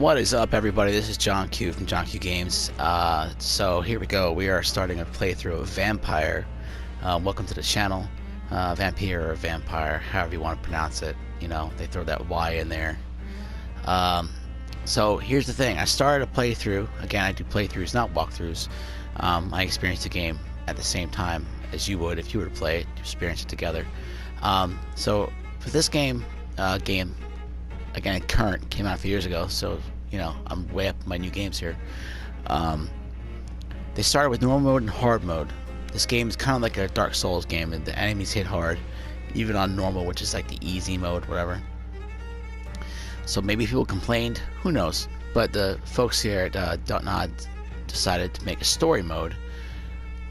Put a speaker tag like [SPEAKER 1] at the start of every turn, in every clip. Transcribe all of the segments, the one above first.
[SPEAKER 1] What is up, everybody? This is John Q from John Q Games. So here we go. We are starting a playthrough of Vampyr. Welcome to the channel. Vampyr or Vampire, however you want to pronounce it. You know, they throw that Y in there. So here's the thing. I started a playthrough. Again, I do playthroughs, not walkthroughs. I experienced the game at the same time as you would if you were to play it. You experience it together. So for this game, again, current, came out a few years ago, so you know I'm way up in my new games here. They started with normal mode and hard mode. This game is kind of like a Dark Souls game, and the enemies hit hard, even on normal, which is like the easy mode, whatever. So maybe people complained, who knows? But the folks here at Dotnod decided to make a story mode,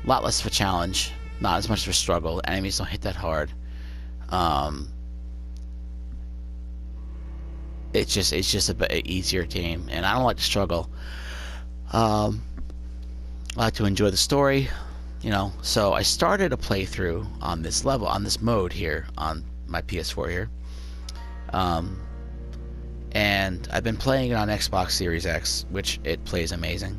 [SPEAKER 1] a lot less of a challenge, not as much of a struggle. The enemies don't hit that hard. It's just a bit easier game, and I don't like to struggle. I like to enjoy the story, you know. So I started a playthrough on this level, on this mode here on my PS4 here, and I've been playing it on Xbox Series X, which it plays amazing.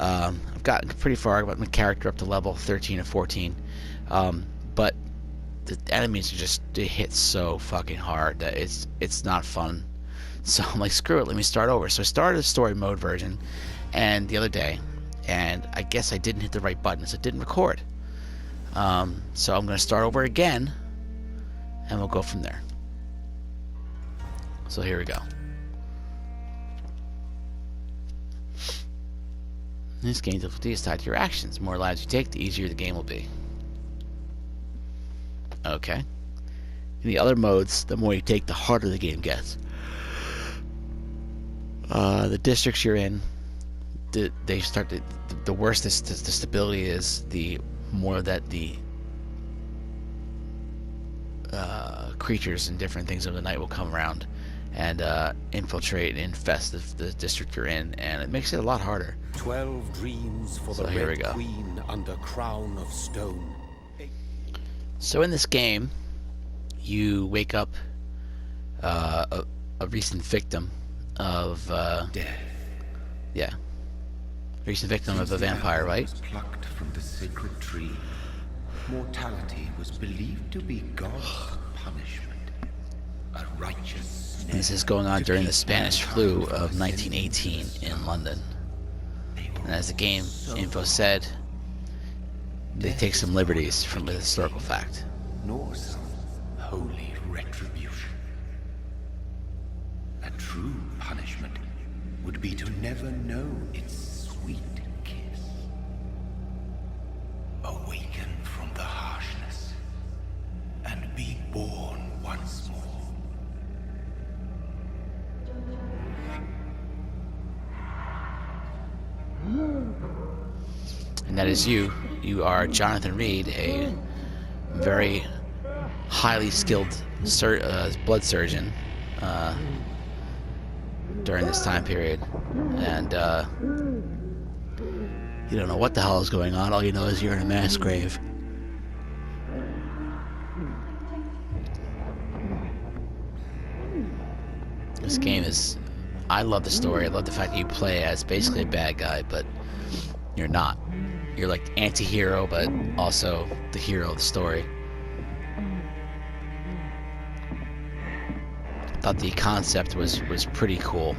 [SPEAKER 1] I've gotten pretty far. I got my character up to level 13 or 14, but the enemies are just, they hit so fucking hard that it's not fun. So I'm like, screw it, let me start over. So I started a story mode version and the other day, and I guess I didn't hit the right button, so it didn't record. So I'm going to start over again, and we'll go from there. So here we go. This game difficulty is tied to your actions. The more lives you take, the easier the game will be. Okay. In the other modes, the more you take, the harder the game gets. The districts you're in, they start to, the worse the stability is, the more that the creatures and different things of the night will come around and infiltrate and infest the district you're in, and it makes it a lot harder.
[SPEAKER 2] 12 dreams for
[SPEAKER 1] So
[SPEAKER 2] the
[SPEAKER 1] here we
[SPEAKER 2] Red
[SPEAKER 1] go.
[SPEAKER 2] Queen under crown of stone.
[SPEAKER 1] So in this game, you wake up a recent victim of
[SPEAKER 2] Death.
[SPEAKER 1] yeah, recent victim of a vampire, right?
[SPEAKER 3] Was plucked from the sacred tree. Mortality was believed to be God's punishment. A righteous snare.
[SPEAKER 1] This is going on
[SPEAKER 3] to
[SPEAKER 1] during the
[SPEAKER 3] keep
[SPEAKER 1] Spanish
[SPEAKER 3] mankind
[SPEAKER 1] flu
[SPEAKER 3] from
[SPEAKER 1] of
[SPEAKER 3] ascending
[SPEAKER 1] 1918
[SPEAKER 3] to
[SPEAKER 1] in
[SPEAKER 3] God.
[SPEAKER 1] London.
[SPEAKER 3] They were
[SPEAKER 1] And as the game
[SPEAKER 3] so
[SPEAKER 1] info said, they
[SPEAKER 3] Death
[SPEAKER 1] take
[SPEAKER 3] is
[SPEAKER 1] some
[SPEAKER 3] not
[SPEAKER 1] liberties
[SPEAKER 3] a
[SPEAKER 1] from the
[SPEAKER 3] wicked
[SPEAKER 1] historical
[SPEAKER 3] thing,
[SPEAKER 1] fact.
[SPEAKER 3] nor some holy retribution. A true punishment would be to never know its sweet kiss. Awaken from the harshness and be born once more.
[SPEAKER 1] And that is you. You are Jonathan Reid, a very highly skilled blood surgeon during this time period. And you don't know what the hell is going on. All you know is you're in a mass grave. This game is... I love the story. I love the fact that you play as basically a bad guy, but you're not. You're like anti-hero, but also the hero of the story. I thought the concept was pretty cool.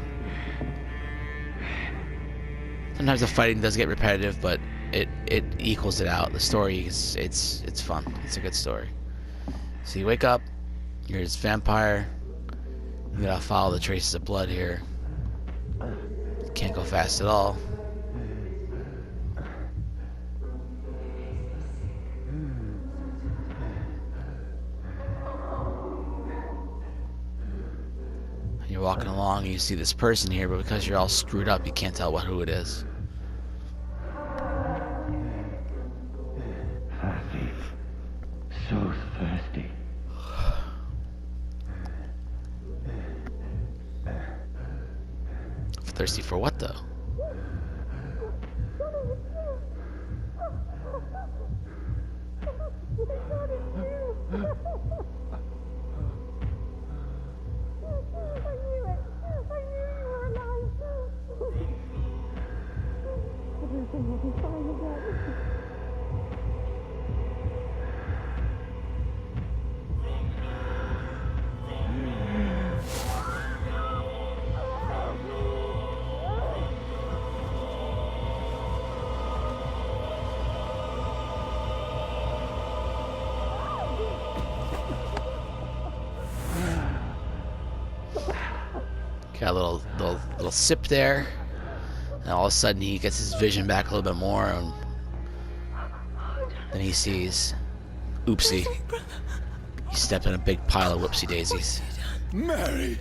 [SPEAKER 1] Sometimes the fighting does get repetitive, but it equals it out. The story is it's fun. It's a good story. So you wake up, you're this vampire. You gotta follow the traces of blood here. Can't go fast at all. You're walking along and you see this person here, but because you're all screwed up, you can't tell who it is.
[SPEAKER 4] Thirsty. So thirsty.
[SPEAKER 1] Thirsty for what, though? Got a little sip there, and all of a sudden he gets his vision back a little bit more, and then he sees, oopsie, he stepped in a big pile of whoopsie daisies.
[SPEAKER 5] Mary!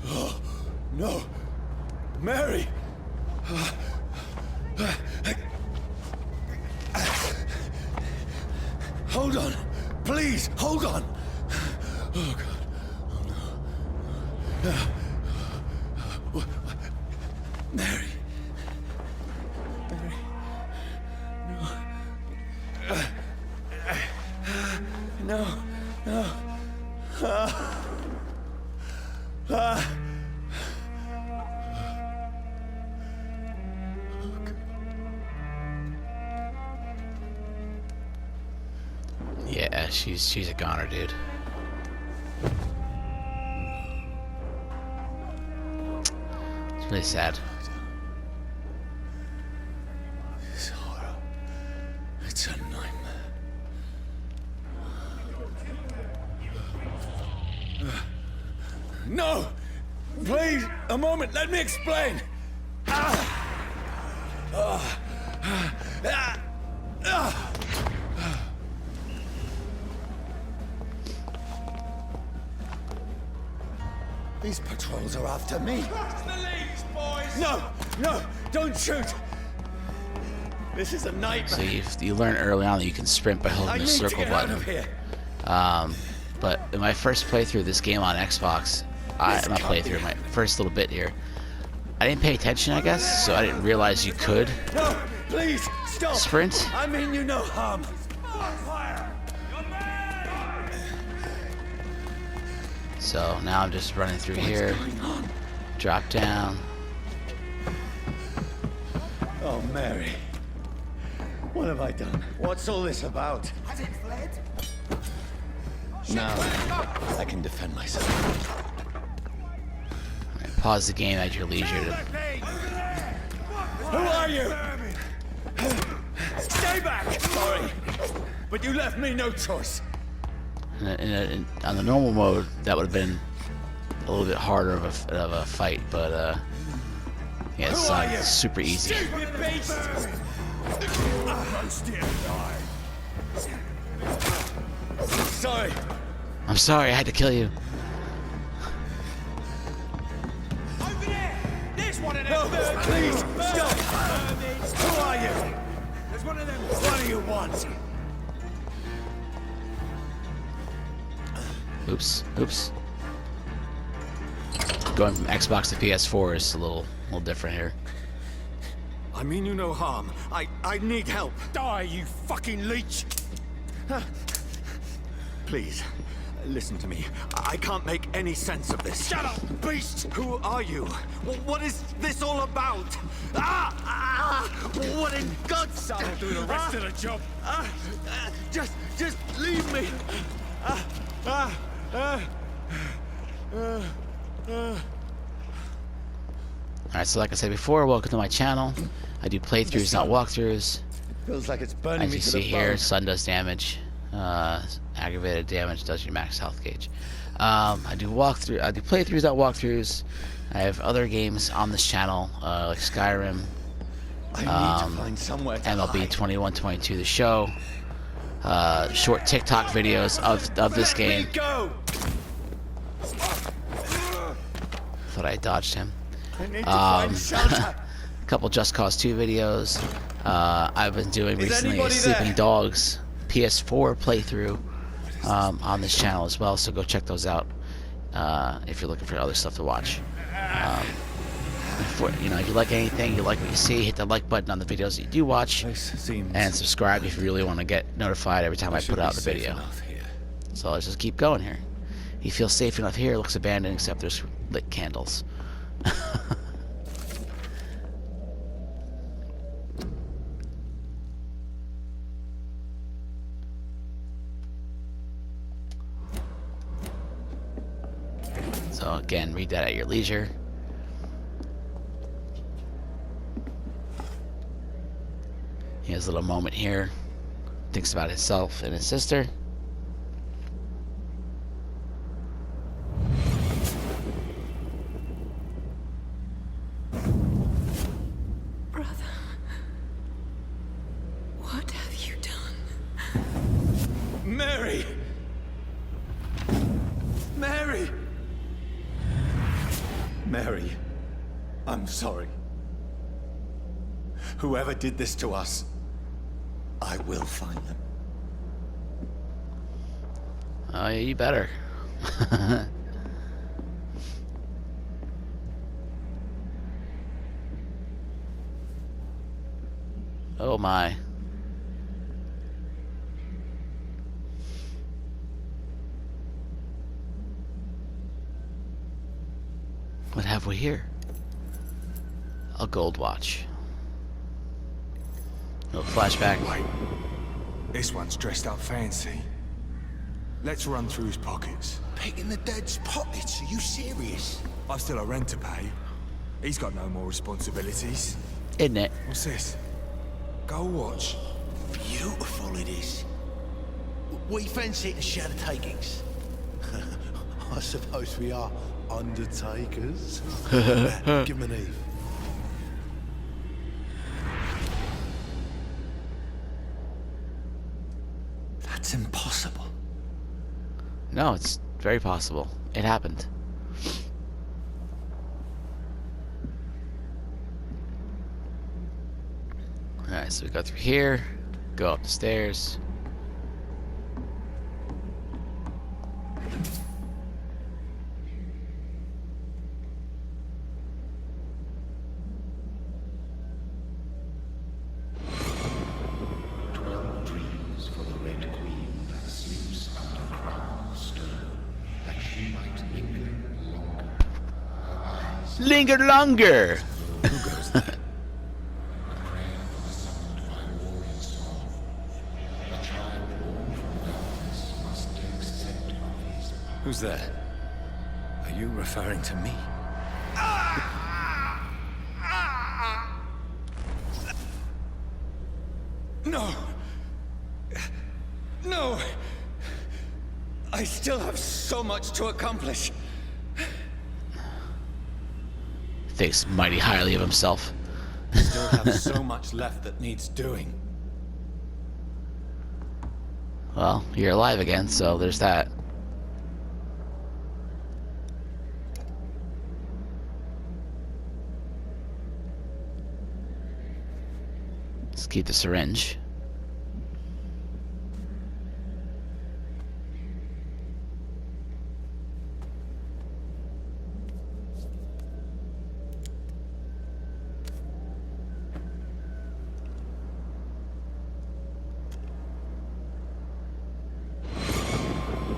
[SPEAKER 5] Oh, no! Mary! Hold on! Please, hold on! Oh, God. Oh, no. Mary. Mary. No. No. No.
[SPEAKER 1] Yeah, she's a goner, dude. It's really sad.
[SPEAKER 5] This horror. It's a nightmare. No! Please, a moment, let me explain! These patrols are after me. No! No! Don't shoot! This is a nightmare.
[SPEAKER 1] So you learn early on that you can sprint by
[SPEAKER 5] I
[SPEAKER 1] holding
[SPEAKER 5] need
[SPEAKER 1] the
[SPEAKER 5] to
[SPEAKER 1] circle
[SPEAKER 5] get out
[SPEAKER 1] button.
[SPEAKER 5] of here.
[SPEAKER 1] But in my first playthrough of this game on Xbox, my first little bit here, I didn't pay attention, I guess, so I didn't realize you could
[SPEAKER 5] No! Please, stop!
[SPEAKER 1] sprint.
[SPEAKER 5] I mean you no harm.
[SPEAKER 1] So now I'm just running through here, drop down.
[SPEAKER 5] Oh, Mary. What have I done? What's all this about?
[SPEAKER 3] Has it fled?
[SPEAKER 5] No, I can defend myself.
[SPEAKER 1] Alright, pause the game at your leisure to
[SPEAKER 5] Who are you? Stay back! Sorry, but you left me no choice.
[SPEAKER 1] on the normal mode, that would have been a little bit harder of a fight, but yeah,
[SPEAKER 5] Who are you?
[SPEAKER 1] it's super easy.
[SPEAKER 5] Stupid beast! Sorry.
[SPEAKER 1] I'm sorry, I had to kill you.
[SPEAKER 6] Over there! There's one of them!
[SPEAKER 5] No, please, stop! Who are you?
[SPEAKER 6] There's one of them!
[SPEAKER 5] What do you want?
[SPEAKER 1] Oops. Going from Xbox to PS4 is a little different here.
[SPEAKER 5] I mean you no harm. I need help.
[SPEAKER 6] Die, you fucking leech!
[SPEAKER 5] Please, listen to me. I can't make any sense of this.
[SPEAKER 6] Shut up, beast!
[SPEAKER 5] Who are you? What is this all about? What in God's name?
[SPEAKER 6] I'll do the rest of the job.
[SPEAKER 5] Just leave me.
[SPEAKER 1] Alright, so like I said before, welcome to my channel. I do playthroughs, not walkthroughs.
[SPEAKER 5] Feels like it's burning
[SPEAKER 1] As
[SPEAKER 5] me
[SPEAKER 1] you
[SPEAKER 5] to
[SPEAKER 1] see
[SPEAKER 5] the
[SPEAKER 1] here,
[SPEAKER 5] bone.
[SPEAKER 1] sun does damage. Aggravated damage does your max health gauge. I do playthroughs, not walkthroughs. I have other games on this channel, like Skyrim,
[SPEAKER 5] I need to find somewhere to
[SPEAKER 1] MLB
[SPEAKER 5] hide.
[SPEAKER 1] 21-22, the show, short TikTok videos of this game.
[SPEAKER 5] Let me go.
[SPEAKER 1] Thought I dodged him.
[SPEAKER 5] I need to find shelter.
[SPEAKER 1] A couple Just Cause 2 videos. I've been doing
[SPEAKER 5] Is
[SPEAKER 1] recently a
[SPEAKER 5] anybody there?
[SPEAKER 1] Sleeping Dogs PS4 playthrough on this channel as well, so go check those out if you're looking for other stuff to watch. If you like anything, you like what you see, hit the like button on the videos that you do watch, and subscribe if you really want to get notified every time I put out a video. So let's just keep going here. He feels safe enough here. It looks abandoned except there's lit candles. So again, read that at your leisure. He has a little moment here. Thinks about himself and his sister.
[SPEAKER 5] I'm sorry. Whoever did this to us, I will find them.
[SPEAKER 1] Oh, yeah, you better. Oh my. What have we here? A gold watch. No flashback.
[SPEAKER 6] Wait. This one's dressed up fancy. Let's run through his pockets.
[SPEAKER 3] Picking the dead's pockets? Are you serious?
[SPEAKER 6] I've still a rent to pay. He's got no more responsibilities.
[SPEAKER 1] Isn't it?
[SPEAKER 6] What's this? Gold watch.
[SPEAKER 3] Beautiful it is. We fancy it to share the takings. I suppose we are undertakers. Give him an Eve.
[SPEAKER 5] That's impossible.
[SPEAKER 1] No, it's very possible. It happened. Alright, so we go through here, go up the stairs. Linger longer!
[SPEAKER 5] Who's there? Are you referring to me? No! No! I still have so much to accomplish.
[SPEAKER 1] Thinks mighty highly of himself.
[SPEAKER 5] Still have so much left that needs doing.
[SPEAKER 1] Well, you're alive again, so there's that. Let's keep the syringe.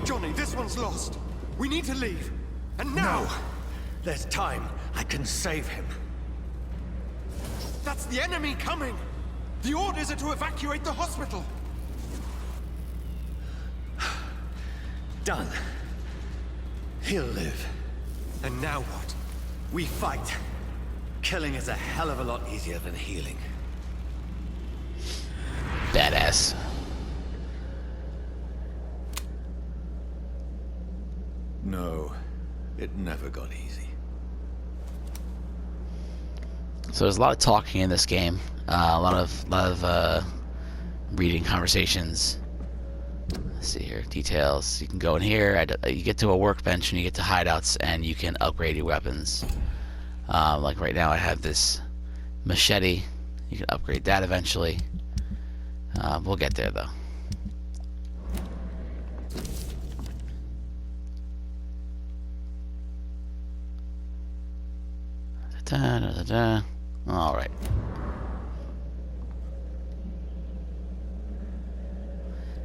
[SPEAKER 6] Johnny, this one's lost. We need to leave. And now!
[SPEAKER 5] No! There's time. I can save him.
[SPEAKER 6] That's the enemy coming! The orders are to evacuate the hospital!
[SPEAKER 5] Done. He'll live.
[SPEAKER 6] And now what?
[SPEAKER 5] We fight. Killing is a hell of a lot easier than healing.
[SPEAKER 1] Badass.
[SPEAKER 5] No, it never got easy.
[SPEAKER 1] So there's a lot of talking in this game. A lot of reading conversations. Let's see here, details. You can go in here. You get to a workbench and you get to hideouts, and you can upgrade your weapons. Like right now, I have this machete. You can upgrade that eventually. We'll get there though. All right.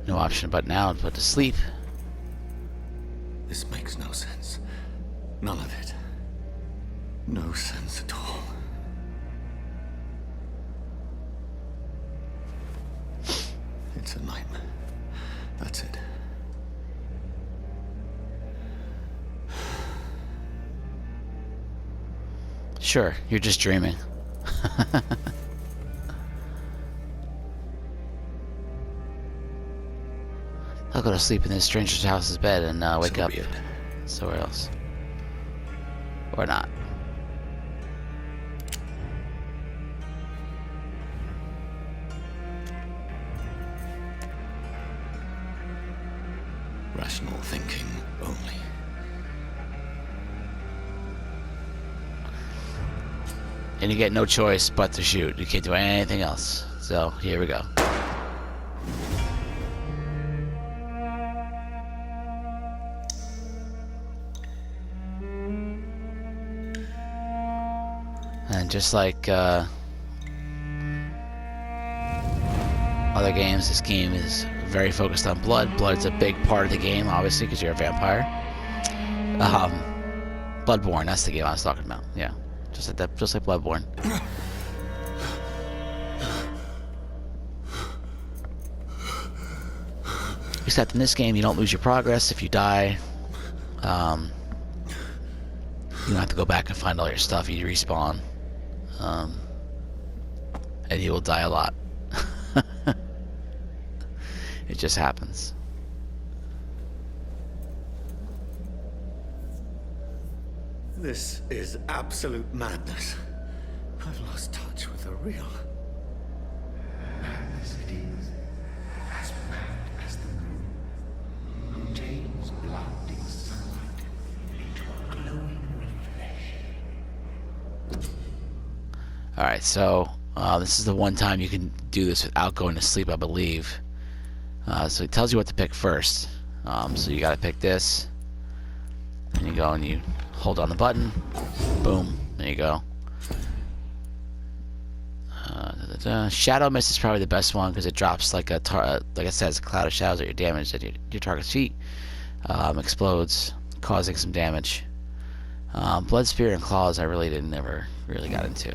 [SPEAKER 1] No option but now to put to sleep.
[SPEAKER 5] This makes no sense. None of it. No sense at all. It's a nightmare. That's it.
[SPEAKER 1] Sure, you're just dreaming. I'll go to sleep in this stranger's house's bed and wake
[SPEAKER 5] So
[SPEAKER 1] up
[SPEAKER 5] be it.
[SPEAKER 1] somewhere else. Or not.
[SPEAKER 5] Rational thinking only.
[SPEAKER 1] and you get no choice but to shoot. You can't do anything else. So here we go. And just like other games, this game is very focused on blood. Blood's a big part of the game, obviously, because you're a vampire. Bloodborne, that's the game I was talking about. Yeah, just like that, just like Bloodborne. Except in this game, you don't lose your progress if you die. You don't have to go back and find all your stuff. You respawn, and you will die a lot. It just happens.
[SPEAKER 5] This is absolute madness. I've lost touch with the real.
[SPEAKER 4] Madness it is, as mad as the moon, who takes blinding sunlight into a glowing reflection.
[SPEAKER 1] Alright, so this is the one time you can do this without going to sleep, I believe. So it tells you what to pick first. So you gotta pick this. And you go and you hold on the button. Boom. There you go. Shadow Mist is probably the best one because it drops like a like it says, a cloud of shadows at your damage at your target's feet. Explodes, causing some damage. Blood, Spear, and Claws I never really got into.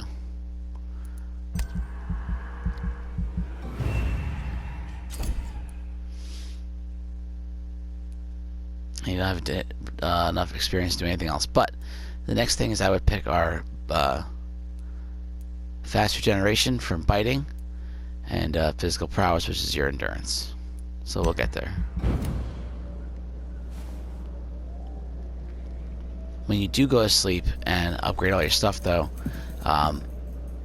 [SPEAKER 1] You don't have enough experience to do anything else. But the next thing is I would pick our fast regeneration from biting, and physical prowess, which is your endurance. So we'll get there. When you do go to sleep and upgrade all your stuff, though,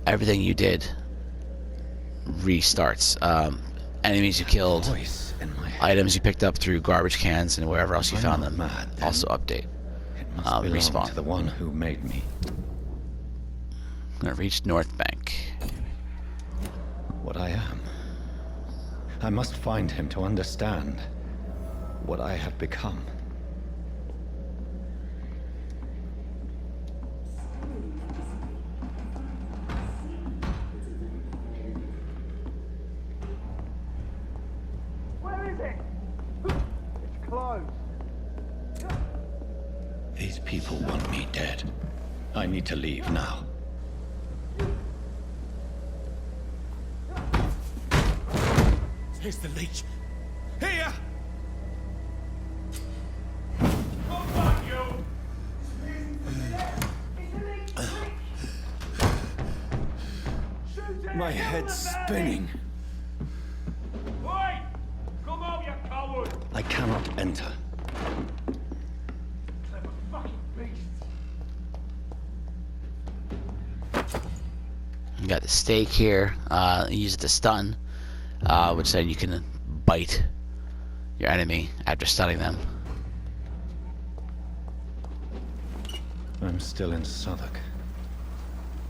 [SPEAKER 1] everything you did restarts. Enemies you killed, items you picked up through garbage cans and wherever else you found them, also update.
[SPEAKER 4] It must belong
[SPEAKER 1] Respawn.
[SPEAKER 4] to the one who made me.
[SPEAKER 1] I'm gonna reach North Bank.
[SPEAKER 4] What I am. I must find him to understand what I have become. These people want me dead. I need to leave now.
[SPEAKER 5] Here's the leech. Here! My head's spinning.
[SPEAKER 7] Oi! Come out, you coward!
[SPEAKER 4] I cannot enter.
[SPEAKER 7] Clever fucking beast!
[SPEAKER 1] You got the stake here. Use it to stun, which then you can bite your enemy after stunning them.
[SPEAKER 4] I'm still in Southwark.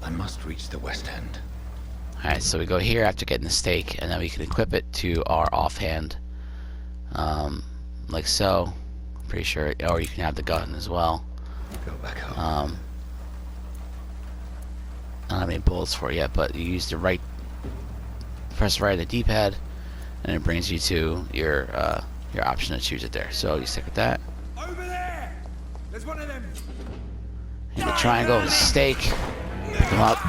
[SPEAKER 4] I must reach the West End.
[SPEAKER 1] Alright, so we go here after getting the stake, and then we can equip it to our offhand. Like so. Pretty sure, or you can have the gun as well.
[SPEAKER 4] Go back home.
[SPEAKER 1] I don't have any bullets for it yet, but you use the right, press right on the D-pad, and it brings you to your option to choose it there. So you stick with that.
[SPEAKER 7] Over there! There's one of them!
[SPEAKER 1] Hit the triangle with stake, pick them up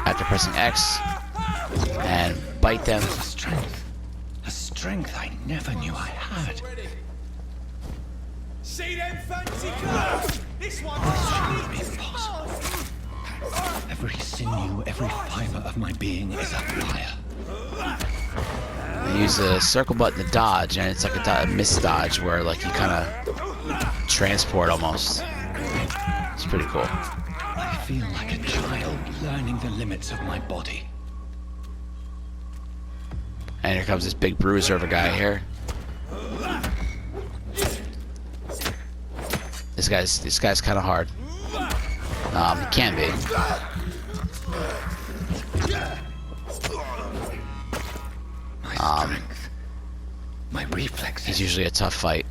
[SPEAKER 1] after pressing X, and bite them.
[SPEAKER 4] A strength I never knew I had.
[SPEAKER 7] See them fancy clothes? This one's
[SPEAKER 4] This be possible. Every sinew, every fiber of my being is afire.
[SPEAKER 1] You use the circle button to dodge, and it's like a miss dodge where like you kind of transport almost. It's pretty cool.
[SPEAKER 4] I feel like a child learning the limits of my body.
[SPEAKER 1] And here comes this big bruiser of a guy here. This guy's kind of hard. He can be. is usually a tough fight.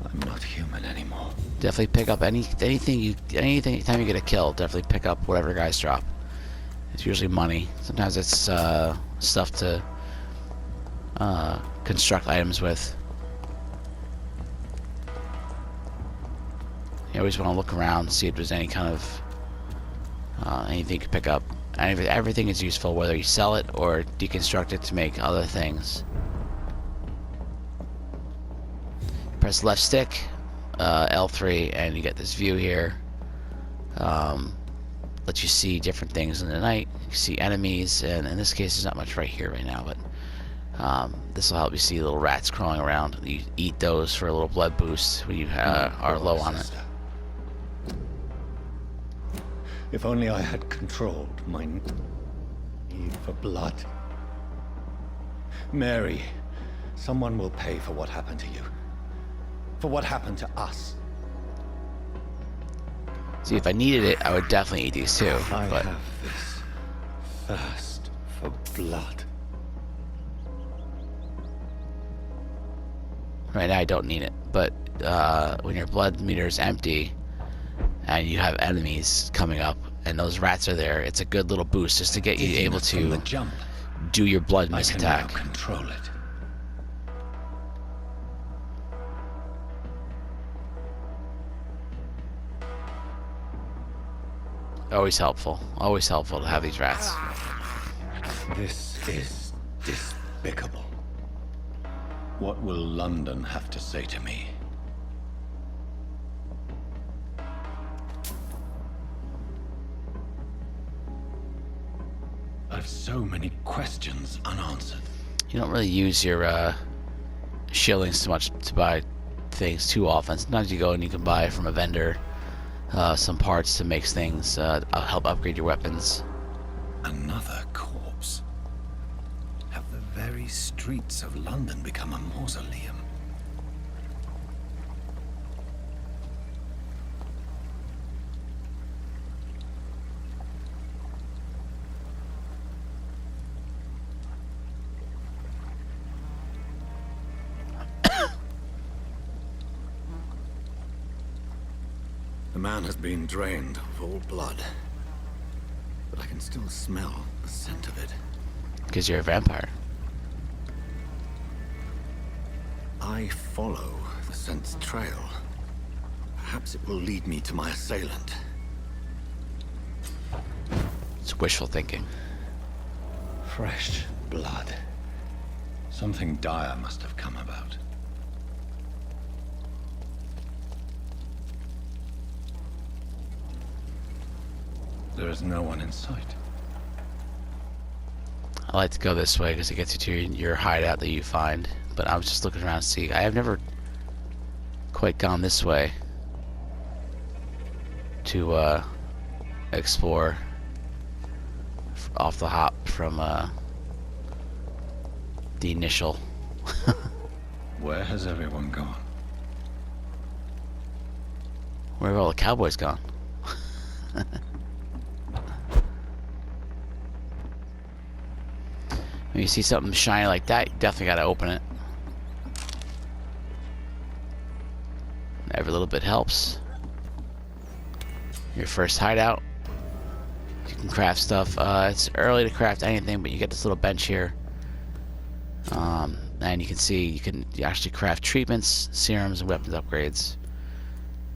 [SPEAKER 3] I'm not human anymore.
[SPEAKER 1] Definitely pick up anything anytime you get a kill. Definitely pick up whatever guys drop. It's usually money. Sometimes it's stuff to construct items with. You always want to look around, see if there's any kind of anything you can pick up. And everything is useful, whether you sell it or deconstruct it to make other things. Press left stick, L3, and you get this view here. Lets you see different things in the night. You can see enemies, and in this case, there's not much right here right now, but this will help you see little rats crawling around. You eat those for a little blood boost when you are low on it.
[SPEAKER 3] If only I had controlled my need for blood. Mary, someone will pay for what happened to you. For what happened to us.
[SPEAKER 1] See, if I needed it, I would definitely eat these too.
[SPEAKER 3] I
[SPEAKER 1] But
[SPEAKER 3] have this thirst for blood.
[SPEAKER 1] right now I don't need it. But when your blood meter is empty and you have enemies coming up and those rats are there, it's a good little boost just to get you able
[SPEAKER 3] From the
[SPEAKER 1] to
[SPEAKER 3] jump,
[SPEAKER 1] do your blood
[SPEAKER 3] I
[SPEAKER 1] miss
[SPEAKER 3] can now
[SPEAKER 1] attack.
[SPEAKER 3] control it.
[SPEAKER 1] Always helpful. Always helpful to have these rats.
[SPEAKER 3] This is despicable. What will London have to say to me? I've so many questions unanswered.
[SPEAKER 1] You don't really use your shillings too much to buy things too often. Sometimes you go and you can buy from a vendor some parts to make things help upgrade your weapons.
[SPEAKER 3] Another corpse. Have the very streets of London become a mausoleum? The man has been drained of all blood, but I can still smell the scent of it.
[SPEAKER 1] Because you're a vampire.
[SPEAKER 3] I follow the scent's trail. Perhaps it will lead me to my assailant.
[SPEAKER 1] It's wishful thinking.
[SPEAKER 3] Fresh blood. Something dire must have come about. There is no one in sight.
[SPEAKER 1] I like to go this way because it gets you to your hideout that you find. But I was just looking around to see. I have never quite gone this way to explore off the hop from the initial.
[SPEAKER 3] Where has everyone gone?
[SPEAKER 1] Where have all the cowboys gone? When you see something shiny like that, you definitely gotta open it. Every little bit helps. Your first hideout. You can craft stuff. It's early to craft anything, but you get this little bench here. And you can see you can actually craft treatments, serums, and weapons upgrades.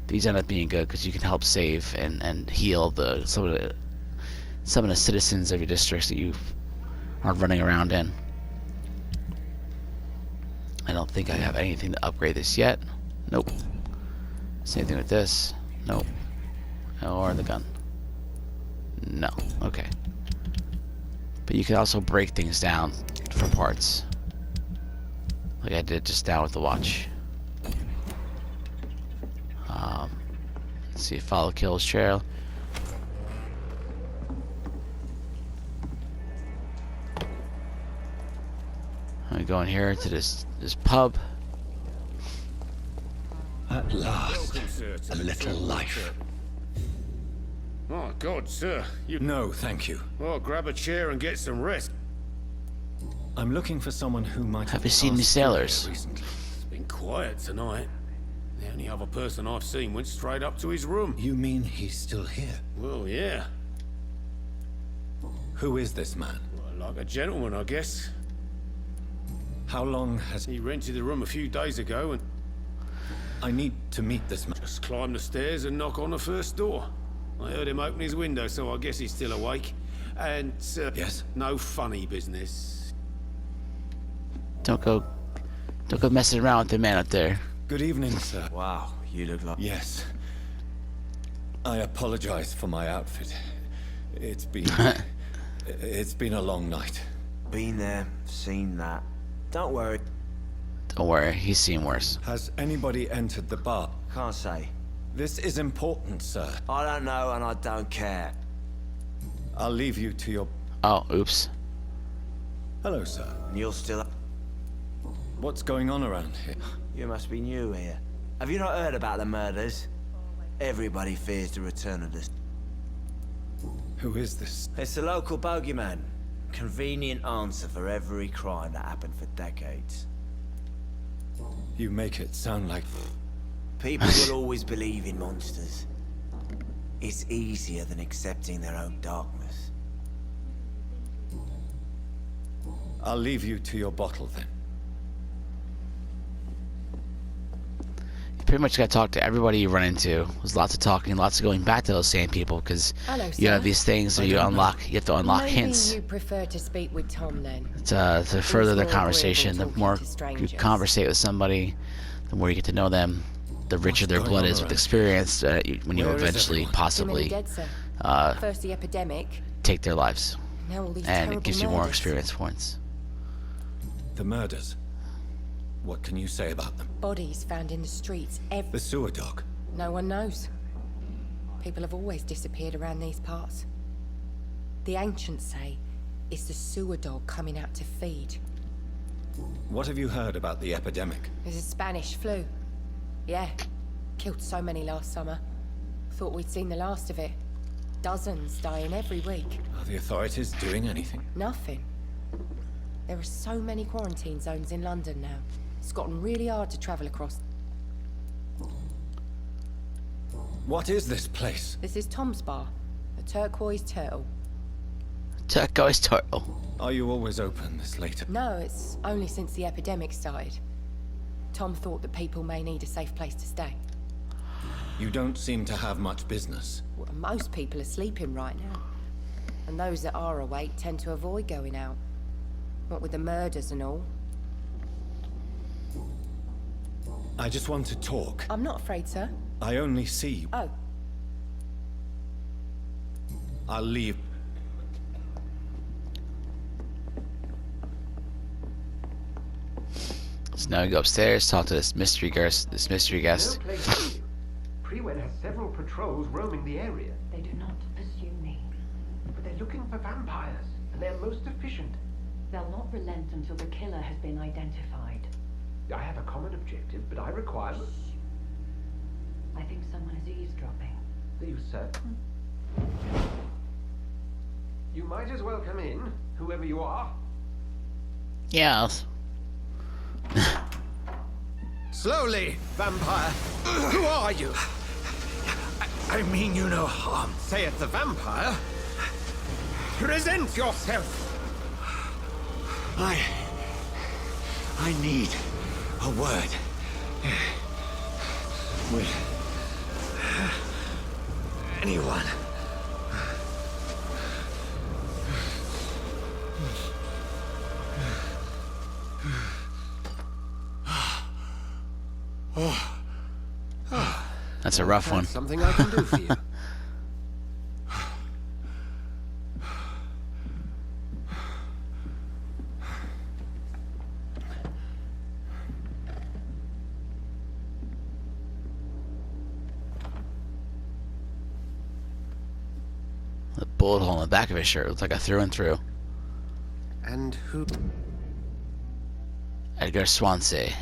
[SPEAKER 1] These end up being good because you can help save and heal some of the citizens of your districts that you are running around in. I don't think I have anything to upgrade this yet. Nope. Same thing with this. Nope. Or the gun. No. Okay. But you can also break things down for parts. Like I did just now with the watch. Let's see. Follow Kill's trail. I'm going here to this pub.
[SPEAKER 3] At last, a little life.
[SPEAKER 2] Oh, God, sir. You...
[SPEAKER 3] No, thank you.
[SPEAKER 2] Oh, grab a chair and get some rest.
[SPEAKER 3] I'm looking for someone who might
[SPEAKER 1] Have you seen any sailors?
[SPEAKER 3] recently.
[SPEAKER 2] been quiet tonight. The only other person I've seen went straight up to his room.
[SPEAKER 3] You mean he's still here?
[SPEAKER 2] Well, yeah.
[SPEAKER 3] Who is this man?
[SPEAKER 2] Well, like a gentleman, I guess.
[SPEAKER 3] How long has
[SPEAKER 2] He rented the room a few days ago and
[SPEAKER 3] I need to meet this man.
[SPEAKER 2] just climbed the stairs and knock on the first door. I heard him open his window, so I guess he's still awake. And,
[SPEAKER 3] Yes?
[SPEAKER 2] no funny business.
[SPEAKER 1] Don't go messing around with the man up there.
[SPEAKER 3] Good evening, sir.
[SPEAKER 5] Wow, you look like...
[SPEAKER 3] Yes. I apologize for my outfit. It's been a long night.
[SPEAKER 5] Been there, seen that. Don't worry,
[SPEAKER 1] Don't worry, he's seen worse.
[SPEAKER 3] Has anybody entered the bar?
[SPEAKER 5] can't say.
[SPEAKER 3] This is important, sir.
[SPEAKER 5] I don't know and I don't care.
[SPEAKER 3] I'll leave you to your...
[SPEAKER 1] Oh, oops.
[SPEAKER 3] Hello, sir.
[SPEAKER 5] And you're still...
[SPEAKER 3] What's going on around here?
[SPEAKER 5] You must be new here. Have you not heard about the murders? Everybody fears the return of this.
[SPEAKER 3] Who is this?
[SPEAKER 5] It's the local bogeyman. Convenient answer for every crime that happened for decades.
[SPEAKER 3] You make it sound like...
[SPEAKER 5] People will always believe in monsters. It's easier than accepting their own darkness.
[SPEAKER 3] I'll leave you to your bottle, then.
[SPEAKER 1] You pretty much got to talk to everybody you run into. There's lots of talking, lots of going back to those same people, because
[SPEAKER 8] Hello,
[SPEAKER 1] you
[SPEAKER 8] sir.
[SPEAKER 1] have these things that you unlock. You have to unlock
[SPEAKER 8] Maybe
[SPEAKER 1] hints
[SPEAKER 8] you prefer to speak with Tom then.
[SPEAKER 1] to further the
[SPEAKER 8] more
[SPEAKER 1] conversation. The
[SPEAKER 8] agreeable
[SPEAKER 1] more
[SPEAKER 8] talking to
[SPEAKER 1] you
[SPEAKER 8] strangers.
[SPEAKER 1] conversate with somebody, the more you get to know them. The richer their
[SPEAKER 3] going
[SPEAKER 1] blood
[SPEAKER 3] on
[SPEAKER 1] is with
[SPEAKER 3] around
[SPEAKER 1] experience when you
[SPEAKER 3] Where is
[SPEAKER 1] eventually,
[SPEAKER 3] everyone?
[SPEAKER 8] Too many
[SPEAKER 1] possibly
[SPEAKER 8] dead, sir. First the epidemic,
[SPEAKER 1] take their lives,
[SPEAKER 8] now all these
[SPEAKER 1] and
[SPEAKER 8] terrible
[SPEAKER 1] it gives you more
[SPEAKER 8] murders.
[SPEAKER 1] experience points.
[SPEAKER 3] The murders. What can you say about them?
[SPEAKER 8] Bodies found in the streets.
[SPEAKER 3] The sewer dog.
[SPEAKER 8] No one knows. People have always disappeared around these parts. The ancients say it's the sewer dog coming out to feed.
[SPEAKER 3] What have you heard about the epidemic?
[SPEAKER 8] There's a Spanish flu. Yeah, killed so many last summer. Thought we'd seen the last of it. Dozens dying every week.
[SPEAKER 3] Are the authorities doing anything?
[SPEAKER 8] Nothing. There are so many quarantine zones in London now. It's gotten really hard to travel across.
[SPEAKER 3] What is this place?
[SPEAKER 8] This is Tom's bar, the Turquoise Turtle.
[SPEAKER 1] Turquoise turtle.
[SPEAKER 3] Are you always open this late?
[SPEAKER 8] No, it's only since the epidemic started. Tom thought that people may need a safe place to stay.
[SPEAKER 3] You don't seem to have much business.
[SPEAKER 8] Well, most people are sleeping right now. And those that are awake tend to avoid going out. What with the murders and all.
[SPEAKER 3] I just want to talk.
[SPEAKER 8] I'm not afraid, sir.
[SPEAKER 3] I only see you.
[SPEAKER 8] Oh,
[SPEAKER 3] I'll leave.
[SPEAKER 1] So now we go upstairs, talk to this mystery guest.
[SPEAKER 4] No place to live. Prewen has several patrols roaming the area.
[SPEAKER 9] They do not pursue me.
[SPEAKER 4] But they're looking for vampires, and they're most efficient.
[SPEAKER 9] They'll not relent until the killer has been identified.
[SPEAKER 4] I have a common objective, but I require...
[SPEAKER 9] I think someone is eavesdropping.
[SPEAKER 4] Do you, sir? You might as well come in, whoever you are.
[SPEAKER 1] Yes.
[SPEAKER 5] Slowly, vampire. Who are you? I mean you no harm. Saith the vampire. Present yourself. I need a word. With anyone.
[SPEAKER 1] That's a rough one.
[SPEAKER 4] Something I can do for you.
[SPEAKER 1] The bullet hole in the back of his shirt looks like a through and through.
[SPEAKER 4] And who
[SPEAKER 1] Edgar Swansea.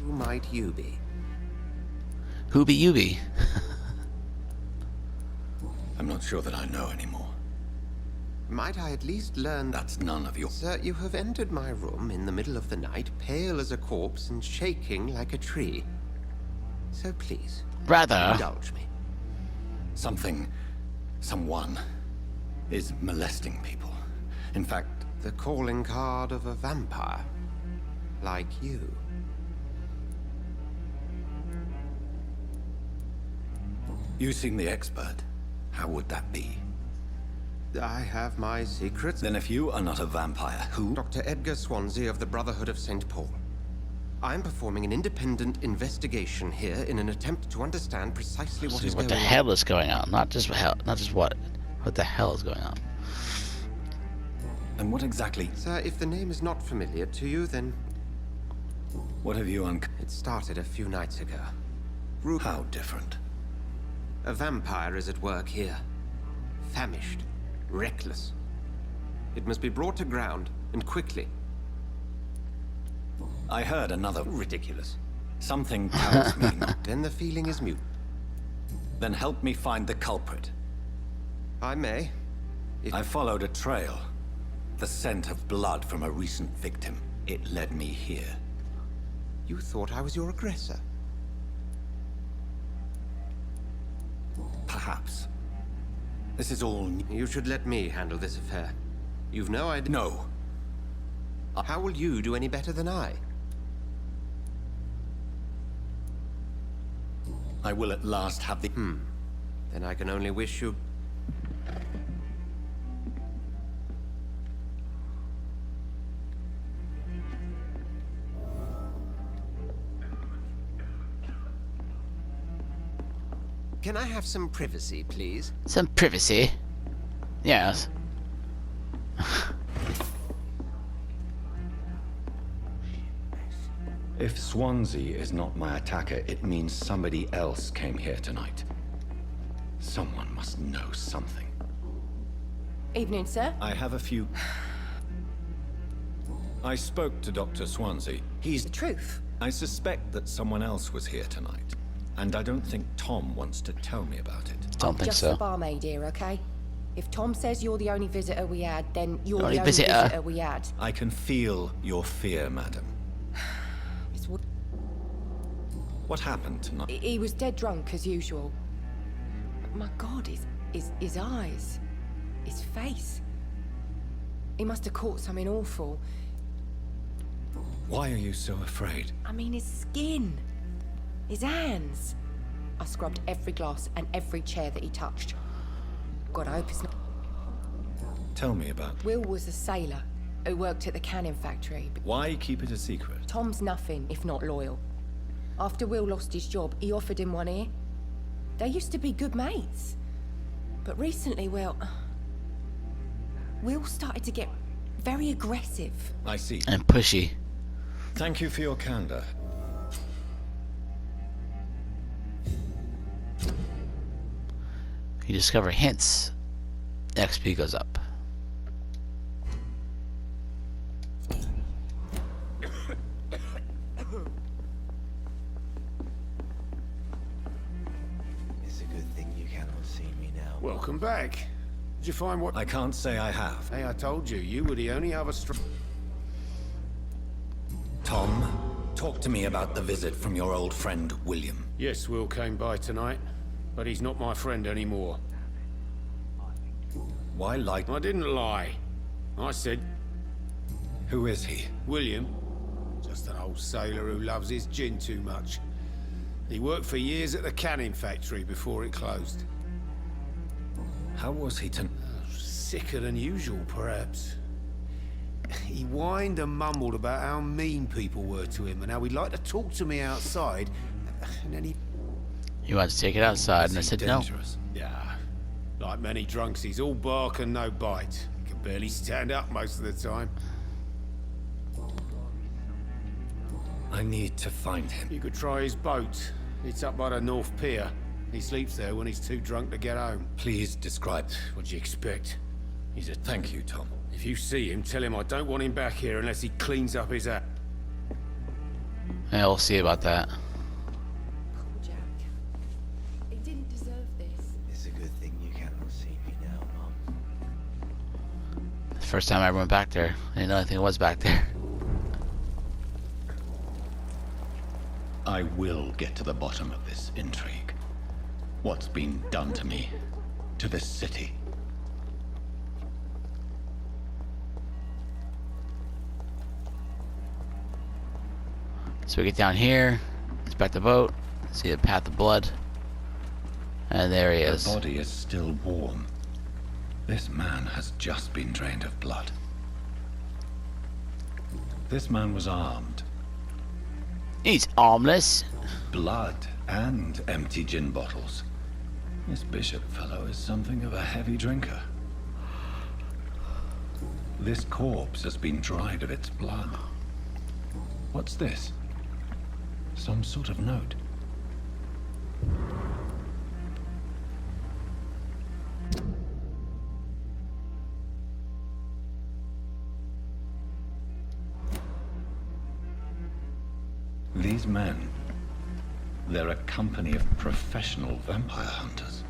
[SPEAKER 4] might you be?
[SPEAKER 1] Who be you be?
[SPEAKER 3] I'm not sure that I know anymore.
[SPEAKER 10] Might I at least learn...
[SPEAKER 11] That's none of your...
[SPEAKER 10] Sir, you have entered my room in the middle of the night, pale as a corpse and shaking like a tree. So please,
[SPEAKER 1] Rather.
[SPEAKER 10] indulge me.
[SPEAKER 11] Someone is molesting people. In fact...
[SPEAKER 10] The calling card of a vampire. Like you.
[SPEAKER 11] You seem the expert. How would that be?
[SPEAKER 10] I have my secrets.
[SPEAKER 11] Then if you are not a vampire, who?
[SPEAKER 10] Dr. Edgar Swansea of the Brotherhood of St. Paul. I'm performing an independent investigation here in an attempt to understand precisely what is going on.
[SPEAKER 1] What the hell is going on? Not just what. What the hell is going on?
[SPEAKER 11] And what exactly?
[SPEAKER 10] Sir, if the name is not familiar to you, then...
[SPEAKER 11] What have you
[SPEAKER 10] It started a few nights ago.
[SPEAKER 11] How different?
[SPEAKER 10] A vampire is at work here. Famished. Reckless. It must be brought to ground, and quickly.
[SPEAKER 11] I heard another...
[SPEAKER 10] Ridiculous.
[SPEAKER 11] Something tells me not.
[SPEAKER 10] Then the feeling is mute.
[SPEAKER 11] Then help me find the culprit.
[SPEAKER 10] I may.
[SPEAKER 11] I followed a trail. The scent of blood from a recent victim. It led me here.
[SPEAKER 10] You thought I was your aggressor?
[SPEAKER 11] Perhaps. This is all...
[SPEAKER 10] You should let me handle this affair. You've no idea...
[SPEAKER 11] No.
[SPEAKER 10] How will you do any better than I?
[SPEAKER 11] I will at last have the...
[SPEAKER 10] Then I can only wish you... Can I have some privacy, please?
[SPEAKER 1] Some privacy? Yes.
[SPEAKER 12] If Swansea is not my attacker, it means somebody else came here tonight. Someone must know something.
[SPEAKER 8] Evening, sir.
[SPEAKER 12] I have a few... I spoke to Dr. Swansea. He's...
[SPEAKER 8] The truth.
[SPEAKER 12] I suspect that someone else was here tonight. And I don't think Tom wants to tell me about it.
[SPEAKER 1] Don't think
[SPEAKER 8] Just
[SPEAKER 1] so.
[SPEAKER 8] the barmaid here, okay? If Tom says you're the only visitor we had, then you're the
[SPEAKER 1] Only
[SPEAKER 8] only
[SPEAKER 1] visitor.
[SPEAKER 8] visitor we had.
[SPEAKER 12] I can feel your fear, madam.
[SPEAKER 8] It's what...
[SPEAKER 12] What happened tonight?
[SPEAKER 8] He was dead drunk, as usual. But my God, his eyes. His face. He must have caught something awful.
[SPEAKER 12] Why are you so afraid?
[SPEAKER 8] I mean, his skin. His hands. I scrubbed every glass and every chair that he touched. God, I hope it's not...
[SPEAKER 12] Tell me about...
[SPEAKER 8] Will was a sailor who worked at the canning factory.
[SPEAKER 12] Why keep it a secret?
[SPEAKER 8] Tom's nothing if not loyal. After Will lost his job, he offered him one ear. They used to be good mates. But recently, well... Will started to get very aggressive.
[SPEAKER 12] I see.
[SPEAKER 1] And pushy.
[SPEAKER 12] Thank you for your candor.
[SPEAKER 1] You discover hints. XP goes up.
[SPEAKER 3] It's a good thing you cannot see me now.
[SPEAKER 2] Welcome back. Did you find what...
[SPEAKER 12] I can't say I have.
[SPEAKER 2] Hey, I told you, you were the only other
[SPEAKER 11] Tom, talk to me about the visit from your old friend, William.
[SPEAKER 2] Yes, Will came by tonight, but he's not my friend anymore.
[SPEAKER 11] Why lie?
[SPEAKER 2] I didn't lie. I said...
[SPEAKER 12] Who is he?
[SPEAKER 2] William. Just an old sailor who loves his gin too much. He worked for years at the canning factory before it closed.
[SPEAKER 12] How was he to...
[SPEAKER 2] Sicker than usual, perhaps. He whined and mumbled about how mean people were to him and how he'd like to talk to me outside, and then he...
[SPEAKER 1] You wanted to take it outside, and I said
[SPEAKER 12] dangerous?
[SPEAKER 2] Yeah. Like many drunks, he's all bark and no bite. He can barely stand up most of the time.
[SPEAKER 12] I need to find him.
[SPEAKER 2] You could try his boat. It's up by the North Pier. He sleeps there when he's too drunk to get home.
[SPEAKER 11] Please describe.
[SPEAKER 2] What'd you expect? He's a...
[SPEAKER 12] Thank you, Tom.
[SPEAKER 2] If you see him, tell him I don't want him back here unless he cleans up his act.
[SPEAKER 1] Yeah, we'll see about that.
[SPEAKER 8] Poor Jack. He didn't deserve this.
[SPEAKER 3] It's a good thing you cannot see me now, Mum.
[SPEAKER 1] first time I ever went back there. I didn't know anything was back there.
[SPEAKER 12] I will get to the bottom of this intrigue. What's been done to me, to this city.
[SPEAKER 1] So we get down here, inspect the boat, see the path of blood, and there he is.
[SPEAKER 12] The body is still warm. This man has just been drained of blood. This man was armed.
[SPEAKER 1] He's armless.
[SPEAKER 12] Blood and empty gin bottles. This bishop fellow is something of a heavy drinker. This corpse has been dried of its blood. What's this? Some sort of note. These men, they're a company of professional vampire hunters.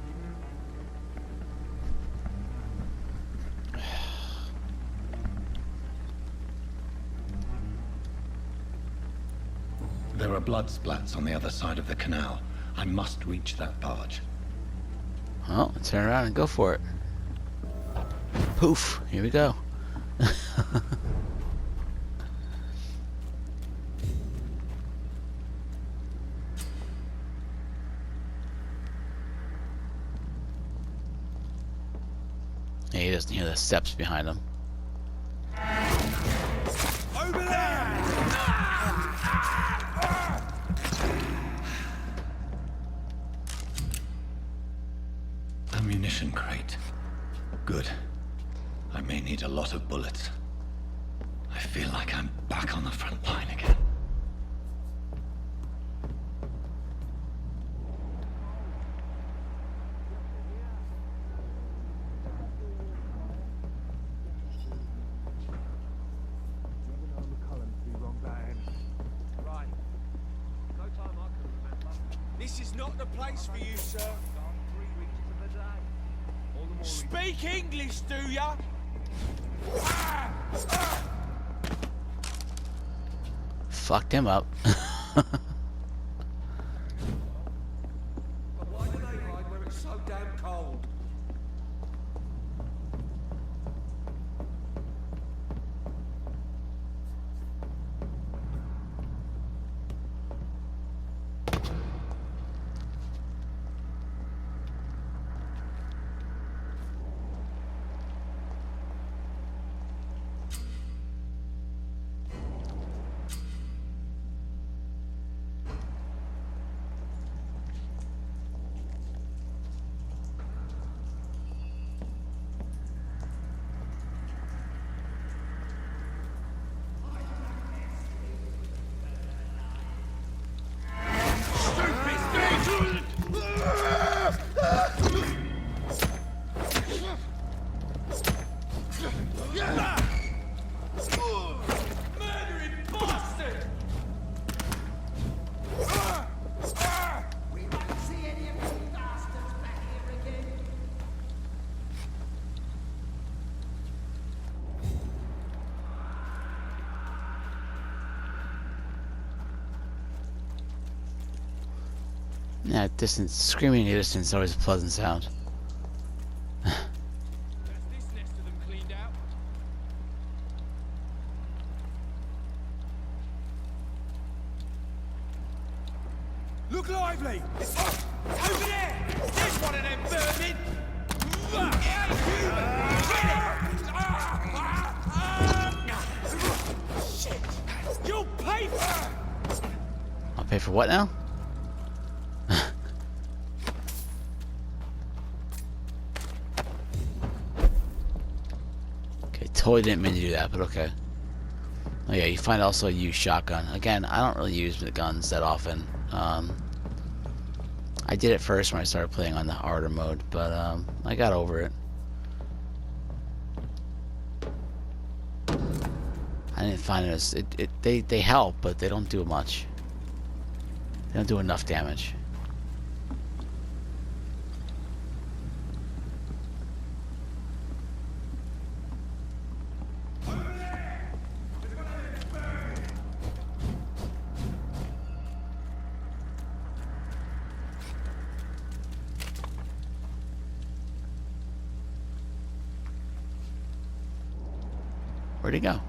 [SPEAKER 12] There are blood splats on the other side of the canal. I must reach that barge.
[SPEAKER 1] Well, let's turn around and go for it. Poof, here we go. He doesn't hear the steps behind him.
[SPEAKER 7] Over there!
[SPEAKER 12] Ammunition crate. Good. I may need a lot of bullets. I feel like I'm back on the front line again.
[SPEAKER 7] This is not the place for you, sir. Speak English, do ya?
[SPEAKER 1] Fucked him up.
[SPEAKER 7] But why do they hide where it's so damn cold?
[SPEAKER 1] Yeah, distance, screaming in the distance is always a pleasant sound.
[SPEAKER 7] That's this nest of them cleaned out. Look lively! It's over there! There's one of them burning! Shit! You'll pay for it!
[SPEAKER 1] I'll pay for what now? Totally didn't mean to do that, but okay. Oh yeah, you find also a used shotgun. Again, I don't really use the guns that often. I did it first when I started playing on the harder mode, but I got over it. I didn't find it as they help, but they don't do much. They don't do enough damage. Where'd he go?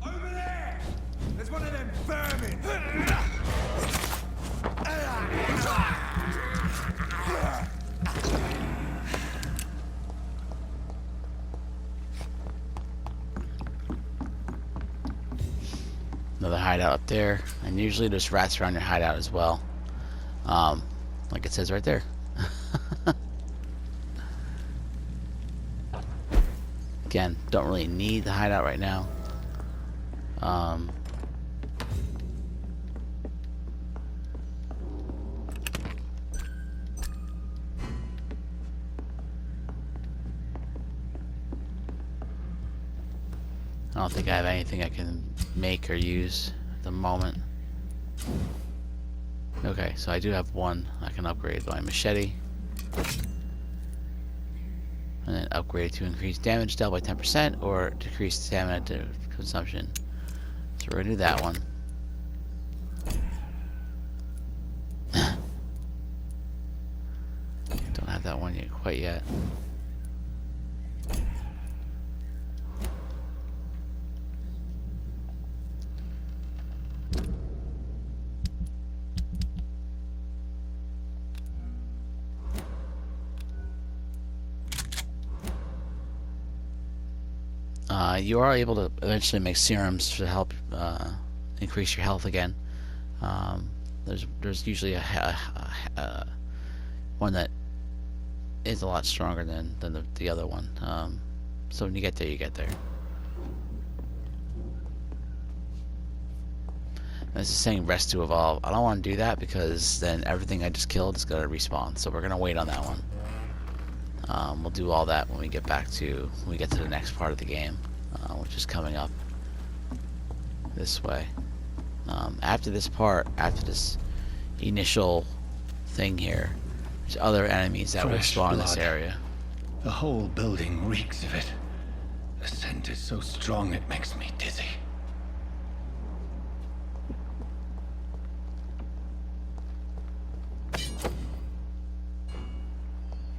[SPEAKER 7] Over there! There's one of them vermin!
[SPEAKER 1] Another hideout up there, and usually there's rats around your hideout as well, like it says right there. Again, don't really need the hideout right now. I don't think I have anything I can make or use at the moment. Okay, so I do have one I can upgrade my machete. And then upgrade to increase damage dealt by 10% or decrease stamina to consumption. So we're gonna do that one. Don't have that one yet, quite yet. You are able to eventually make serums to help increase your health again. There's usually a one that is a lot stronger than the other one. So when you get there, you get there. And this is saying rest to evolve. I don't want to do that because then everything I just killed is gonna respawn. So we're gonna wait on that one. We'll do all that when we get to the next part of the game, which is coming up this way. After this part, after this initial thing here, there's other enemies that will spawn in this area.
[SPEAKER 11] The whole building reeks of it. The scent is so strong it makes me dizzy.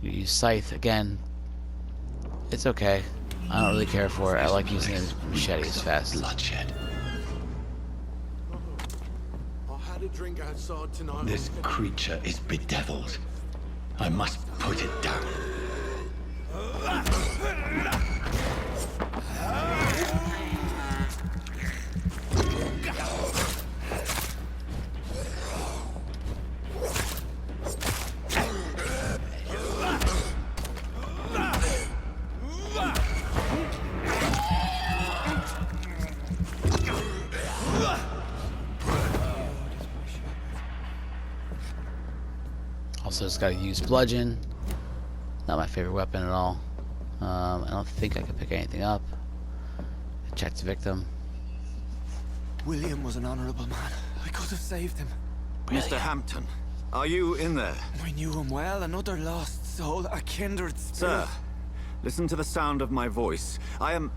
[SPEAKER 1] You use scythe again. It's okay. I don't really care for it. I like using the machete as fast.
[SPEAKER 11] Bloodshed.
[SPEAKER 3] I had a drink outside tonight.
[SPEAKER 11] This creature is bedeviled. I must put it down.
[SPEAKER 1] Also, it's got to use bludgeon. Not my favorite weapon at all. I don't think I can pick anything up. Check the victim.
[SPEAKER 5] William was an honorable man. I could have saved him.
[SPEAKER 11] Mr. Hampton, are you in there?
[SPEAKER 5] I knew him well. Another lost soul, a kindred spirit.
[SPEAKER 11] Sir, listen to the sound of my voice. I'm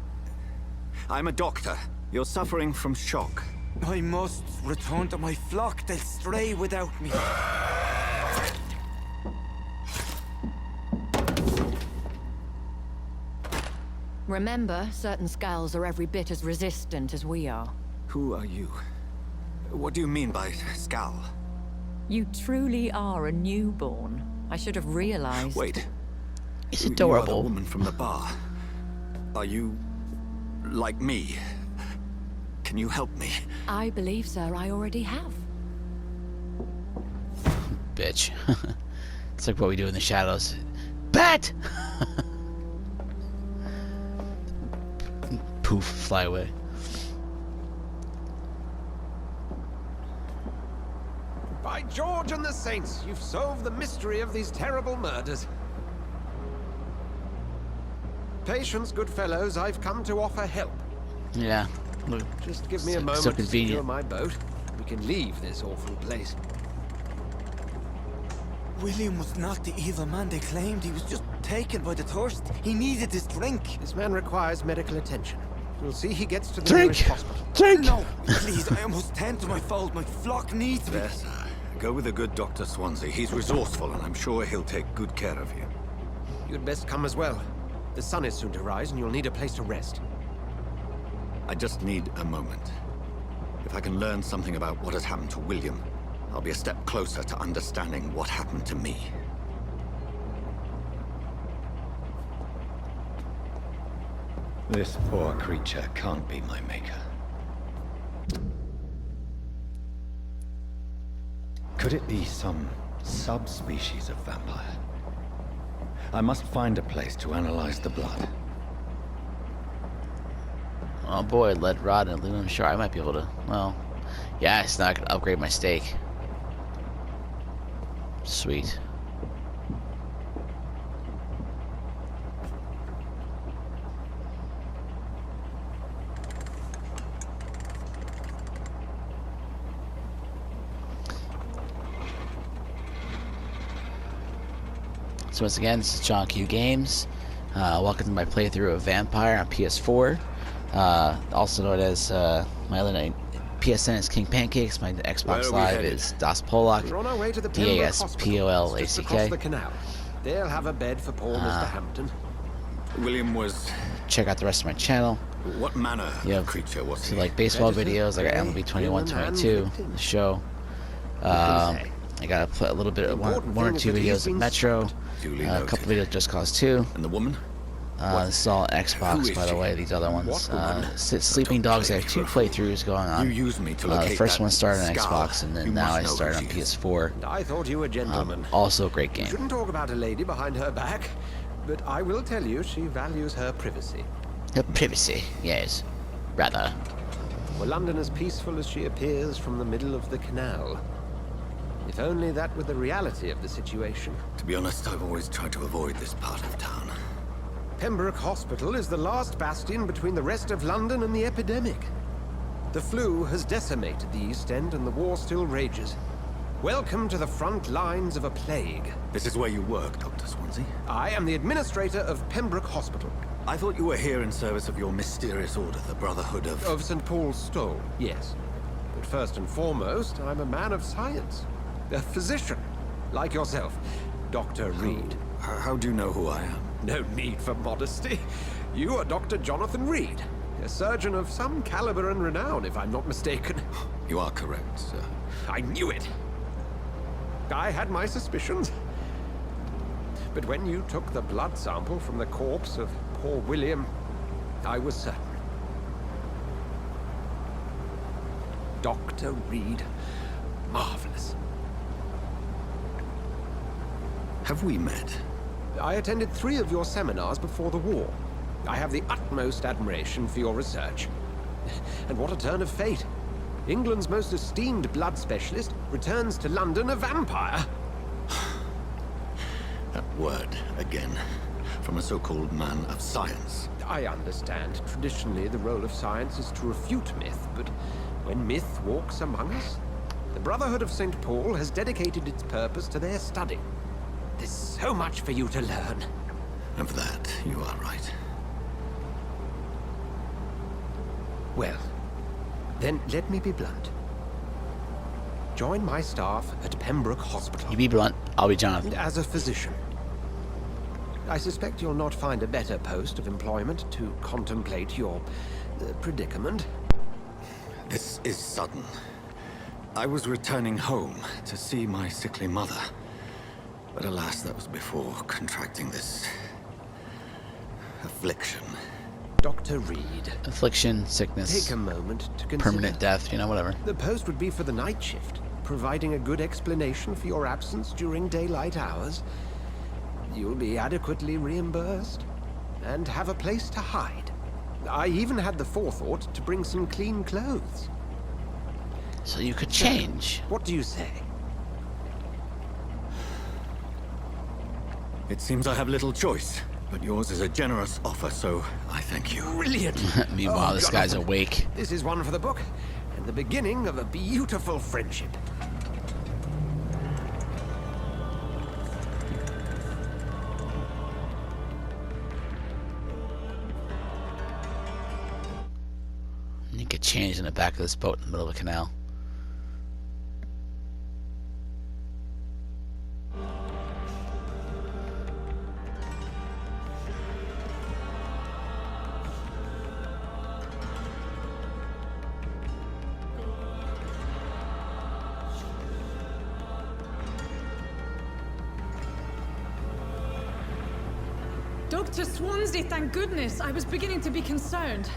[SPEAKER 11] a doctor. You're suffering from shock.
[SPEAKER 5] I must return to my flock. They'll stray without me.
[SPEAKER 13] Remember, certain skulls are every bit as resistant as we are.
[SPEAKER 11] Who are you? What do you mean by skull?
[SPEAKER 13] You truly are a newborn. I should have realized.
[SPEAKER 11] Wait.
[SPEAKER 1] It's adorable.
[SPEAKER 11] You are the woman from the bar. Are you like me? Can you help me?
[SPEAKER 13] I believe, sir, I already have.
[SPEAKER 1] Bitch. It's like what we do in the shadows. Bat! Poof, fly away.
[SPEAKER 10] By George and the Saints, you've solved the mystery of these terrible murders. Patience, good fellows, I've come to offer help.
[SPEAKER 1] Yeah. Look,
[SPEAKER 10] just give me a moment to secure my boat. We can leave this awful place.
[SPEAKER 5] William was not the evil man they claimed. He was just taken by the thirst. He needed this drink.
[SPEAKER 10] This man requires medical attention. We'll see he gets to the
[SPEAKER 1] drink.
[SPEAKER 10] nearest hospital.
[SPEAKER 1] Drink!
[SPEAKER 5] No, please, I must tend to my fold. My flock needs me.
[SPEAKER 11] Yes, sir. Go with the good Dr. Swansea. He's resourceful, and I'm sure he'll take good care of you.
[SPEAKER 10] You'd best come as well. The sun is soon to rise, and you'll need a place to rest.
[SPEAKER 11] I just need a moment. If I can learn something about what has happened to William, I'll be a step closer to understanding what happened to me. This poor creature can't be my maker. Could it be some subspecies of vampire? I must find a place to analyze the blood.
[SPEAKER 1] Oh boy, lead rod and aluminum shard. I might be able to. Well, yeah, it's not gonna upgrade my steak. Sweet. So once again, this is John Q Games. Welcome to my playthrough of Vampyr on PS4. Also known as my other name, PSN is King Pancakes. My Xbox Live is Das Polak.
[SPEAKER 10] We're on our way to the
[SPEAKER 1] DASPOLACK.
[SPEAKER 10] just across the canal. They'll have a bed for poor Mr. Hampton.
[SPEAKER 11] William was...
[SPEAKER 1] Check out the rest of my channel.
[SPEAKER 11] What manner of creature was he?
[SPEAKER 1] So like baseball videos, I got MLB 21-22, the show. I got to put a little bit of one or two videos of Metro, a couple videos of Just Cause 2.
[SPEAKER 11] And the woman?
[SPEAKER 1] This is all Xbox, by the way, these other ones. Sleeping Dogs, I have 2 playthroughs going on.
[SPEAKER 11] You used me to locate
[SPEAKER 1] the first one started on
[SPEAKER 11] Scar.
[SPEAKER 1] Xbox, and then now I started on PS4.
[SPEAKER 10] I thought you were a gentleman.
[SPEAKER 1] Also a great game.
[SPEAKER 10] You shouldn't talk about a lady behind her back, but I will tell you she values her privacy.
[SPEAKER 1] Her privacy, yes. Rather.
[SPEAKER 10] Were London as peaceful as she appears from the middle of the canal? If only that were the reality of the situation.
[SPEAKER 11] To be honest, I've always tried to avoid this part of town.
[SPEAKER 10] Pembroke Hospital is the last bastion between the rest of London and the epidemic. The flu has decimated the East End and the war still rages. Welcome to the front lines of a plague.
[SPEAKER 11] This is where you work, Dr. Swansea?
[SPEAKER 10] I am the administrator of Pembroke Hospital.
[SPEAKER 11] I thought you were here in service of your mysterious order, the Brotherhood of...
[SPEAKER 10] Of St. Paul's Stole, yes. But first and foremost, I'm a man of science. A physician, like yourself, Dr. Reid.
[SPEAKER 11] How do you know who I am?
[SPEAKER 10] No need for modesty. You are Dr. Jonathan Reid, a surgeon of some caliber and renown, if I'm not mistaken.
[SPEAKER 11] You are correct, sir.
[SPEAKER 10] I knew it. I had my suspicions. But when you took the blood sample from the corpse of poor William, I was certain. Dr. Reid, marvelous.
[SPEAKER 11] Have we met?
[SPEAKER 10] I attended 3 of your seminars before the war. I have the utmost admiration for your research. And what a turn of fate. England's most esteemed blood specialist returns to London a vampire.
[SPEAKER 11] That word, again. From a so-called man of science.
[SPEAKER 10] I understand. Traditionally, the role of science is to refute myth, but when myth walks among us, the Brotherhood of St. Paul has dedicated its purpose to their study. There's so much for you to learn.
[SPEAKER 11] Of that, you are right.
[SPEAKER 10] Well, then let me be blunt. Join my staff at Pembroke Hospital.
[SPEAKER 1] You be blunt, I'll be Jonathan.
[SPEAKER 10] As a physician. I suspect you'll not find a better post of employment to contemplate your predicament.
[SPEAKER 11] This is sudden. I was returning home to see my sickly mother. But alas, that was before contracting this... affliction.
[SPEAKER 10] Dr. Reid.
[SPEAKER 1] Affliction, sickness.
[SPEAKER 10] Take a moment to consider.
[SPEAKER 1] Permanent death, you know, whatever.
[SPEAKER 10] The post would be for the night shift, providing a good explanation for your absence during daylight hours. You'll be adequately reimbursed, and have a place to hide. I even had the forethought to bring some clean clothes.
[SPEAKER 1] So you could change.
[SPEAKER 10] What do you say?
[SPEAKER 11] It seems I have little choice, but yours is a generous offer, so I thank you.
[SPEAKER 10] Brilliant!
[SPEAKER 1] Meanwhile, this guy's
[SPEAKER 10] Jonathan,
[SPEAKER 1] awake.
[SPEAKER 10] This is one for the book, and the beginning of a beautiful friendship.
[SPEAKER 1] You get changed in the back of this boat in the middle of a canal.
[SPEAKER 14] Dr. Swansea, thank goodness. I was beginning to be concerned.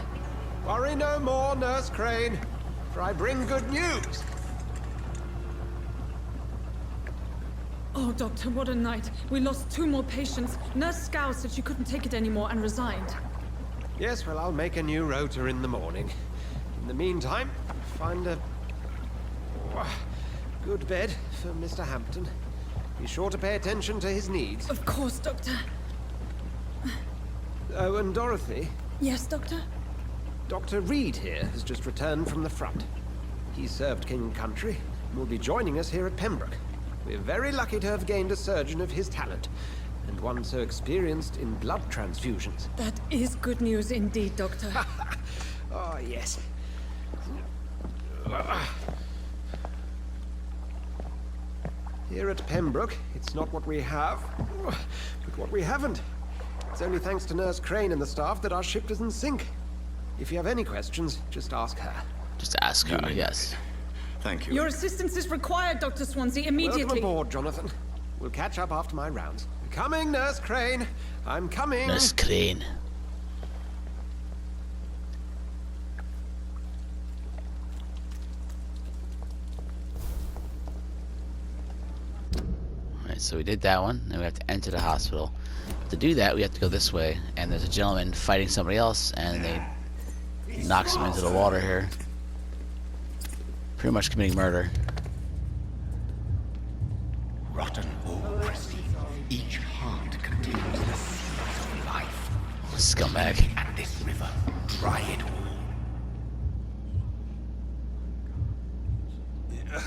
[SPEAKER 10] Worry no more, Nurse Crane, for I bring good news.
[SPEAKER 14] Oh, Doctor, what a night. We lost 2 more patients. Nurse Scow said she couldn't take it anymore and resigned.
[SPEAKER 10] Yes, well, I'll make a new rota in the morning. In the meantime, find a good bed for Mr. Hampton. Be sure to pay attention to his needs.
[SPEAKER 14] Of course, Doctor.
[SPEAKER 10] Oh, and Dorothy?
[SPEAKER 14] Yes, Doctor?
[SPEAKER 10] Dr. Reid here has just returned from the front. He served King and Country and will be joining us here at Pembroke. We're very lucky to have gained a surgeon of his talent, and one so experienced in blood transfusions.
[SPEAKER 14] That is good news indeed, Doctor.
[SPEAKER 10] Oh, yes. Here at Pembroke, it's not what we have, but what we haven't. It's only thanks to Nurse Crane and the staff that our ship doesn't sink. If you have any questions, just ask her.
[SPEAKER 1] Just ask her, yes.
[SPEAKER 11] Thank you.
[SPEAKER 14] Your assistance is required, Dr. Swansea, immediately.
[SPEAKER 10] Welcome aboard, Jonathan. We'll catch up after my rounds. Coming, Nurse Crane. I'm coming.
[SPEAKER 1] Nurse Crane. Alright, so we did that one. Then we have to enter the hospital. To do that, we have to go this way. And there's a gentleman fighting somebody else, and they knocks him into the water here. Pretty much committing murder.
[SPEAKER 4] Rotten or pristine, each heart contains the seed of life.
[SPEAKER 1] Scumbag.
[SPEAKER 4] And this river, dry it all.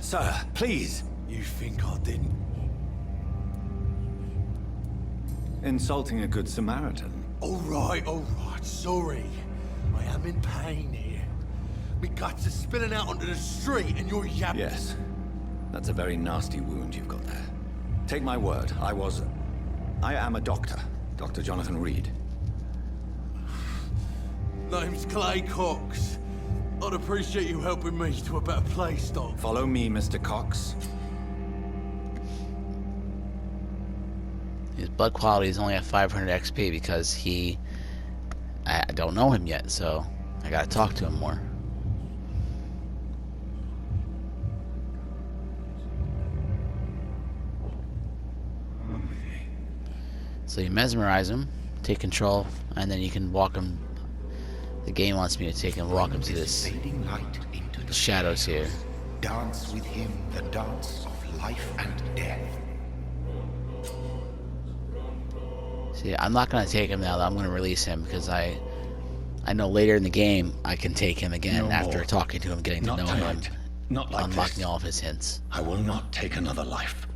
[SPEAKER 3] Sir, please. You think I didn't?
[SPEAKER 11] Insulting a good Samaritan.
[SPEAKER 3] All right, sorry. I am in pain here. My guts are spilling out onto the street and you're yapping.
[SPEAKER 11] Yes. That's a very nasty wound you've got there. Take my word, I am a doctor. Dr. Jonathan Reid.
[SPEAKER 3] Name's Clay Cox. I'd appreciate you helping me to a better place, Doc.
[SPEAKER 11] Follow me, Mr. Cox.
[SPEAKER 1] His blood quality is only at 500 XP because I don't know him yet, so I gotta talk to him more. So you mesmerize him, take control, and then you can walk him. The game wants me to take and walk him to this the shadows here.
[SPEAKER 4] Dance with him the dance of life and death.
[SPEAKER 1] See, I'm not gonna take him now. I'm gonna release him because I know later in the game I can take him again after talking to him, getting to know him,
[SPEAKER 12] Not like
[SPEAKER 1] unlocking
[SPEAKER 12] this.
[SPEAKER 1] all of his hints.
[SPEAKER 12] I will not take another life.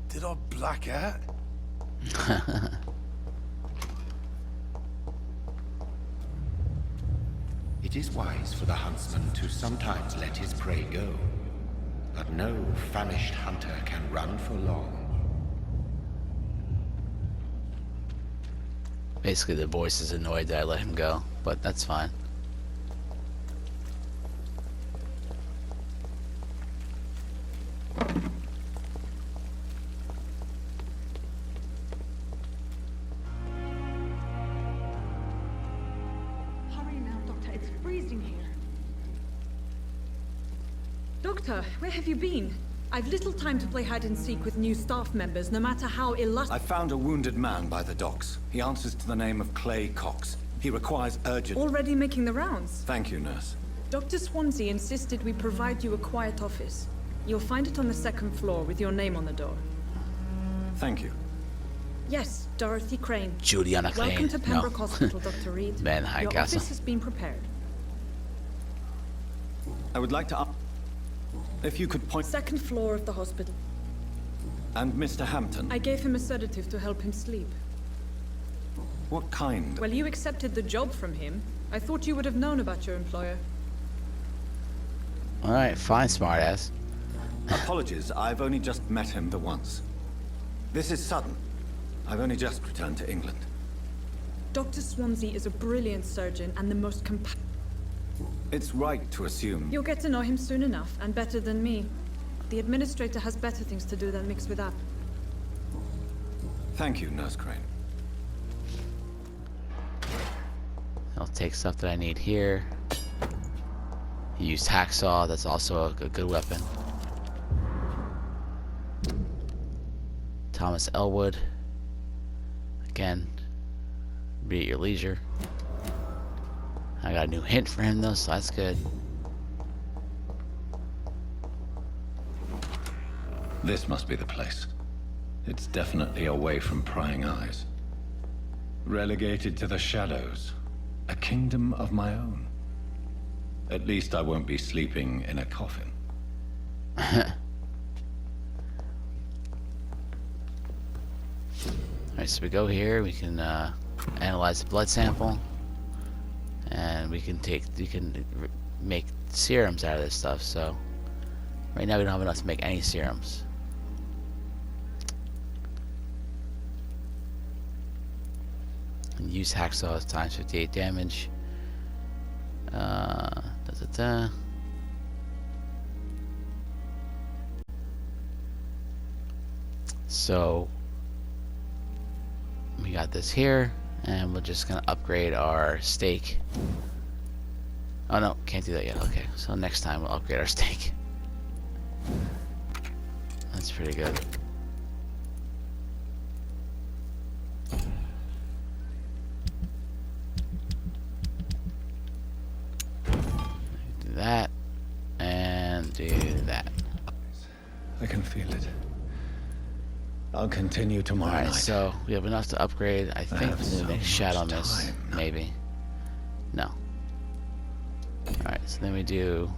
[SPEAKER 3] Did I black out?
[SPEAKER 4] It is wise for the huntsman to sometimes let his prey go, but no famished hunter can run for long.
[SPEAKER 1] Basically, the voice is annoyed that I let him go, but that's fine.
[SPEAKER 14] Doctor, where have you been? I've little time to play hide and seek with new staff members, no matter how illustrious.
[SPEAKER 11] I found a wounded man by the docks. He answers to the name of Clay Cox. He requires urgent...
[SPEAKER 14] Already making the rounds?
[SPEAKER 11] Thank you, nurse.
[SPEAKER 14] Dr. Swansea insisted we provide you a quiet office. You'll find it on the 2nd floor with your name on the door.
[SPEAKER 11] Thank you.
[SPEAKER 14] Yes, Dorothy Crane.
[SPEAKER 1] Juliana Crane.
[SPEAKER 14] Welcome to Pembroke Hospital, Dr. Reid.
[SPEAKER 1] Ben
[SPEAKER 14] Your
[SPEAKER 1] Highcastle.
[SPEAKER 14] office has been prepared.
[SPEAKER 11] I would like to... If you could point...
[SPEAKER 14] 2nd floor of the hospital.
[SPEAKER 11] And Mr. Hampton?
[SPEAKER 14] I gave him a sedative to help him sleep.
[SPEAKER 11] What kind?
[SPEAKER 14] Well, you accepted the job from him. I thought you would have known about your employer.
[SPEAKER 1] Alright, fine, smartass.
[SPEAKER 11] Apologies, I've only just met him the once. This is sudden. I've only just returned to England.
[SPEAKER 14] Dr. Swansea is a brilliant surgeon and the most
[SPEAKER 11] It's right to assume...
[SPEAKER 14] You'll get to know him soon enough, and better than me. The administrator has better things to do than mix with that.
[SPEAKER 11] Thank you, Nurse Crane.
[SPEAKER 1] I'll take stuff that I need here. Use hacksaw, that's also a good weapon. Thomas Elwood. Again, read at your leisure. I got a new hint for him though, so that's good.
[SPEAKER 12] This must be the place. It's definitely away from prying eyes. Relegated to the shadows. A kingdom of my own. At least I won't be sleeping in a coffin.
[SPEAKER 1] Alright, so we go here, we can analyze the blood sample, and we can make serums out of this stuff. So right now we don't have enough to make any serums. And use hacksaw as times 58 damage. So we got this here, and we're just gonna upgrade our steak. Oh no, can't do that yet. Okay, so next time we'll upgrade our steak. That's pretty good. Do that, and do that.
[SPEAKER 12] I can feel it. I'll continue tomorrow night.
[SPEAKER 1] Alright, so we have enough to upgrade. I think the next shadow miss, maybe. No. Alright, so then we do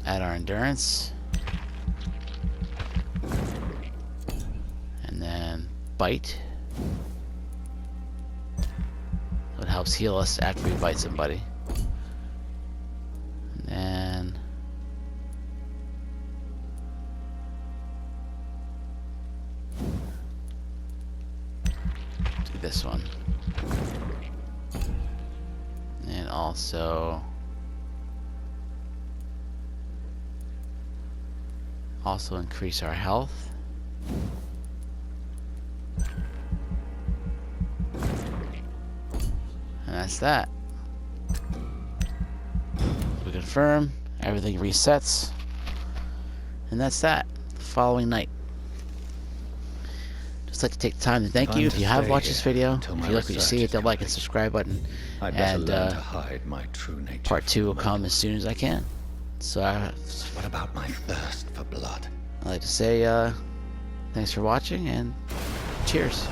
[SPEAKER 1] add our endurance. And then bite. So it helps heal us after we bite somebody. And then do this one. And also increase our health. And that's that. We confirm, everything resets. And that's that. The following night. Just like to take the time to thank you if you have watched this video. If you like what you see, hit that like and subscribe button. And part 2 will come as soon as I can. So
[SPEAKER 12] what about my thirst for blood?
[SPEAKER 1] I'd like to say thanks for watching and cheers.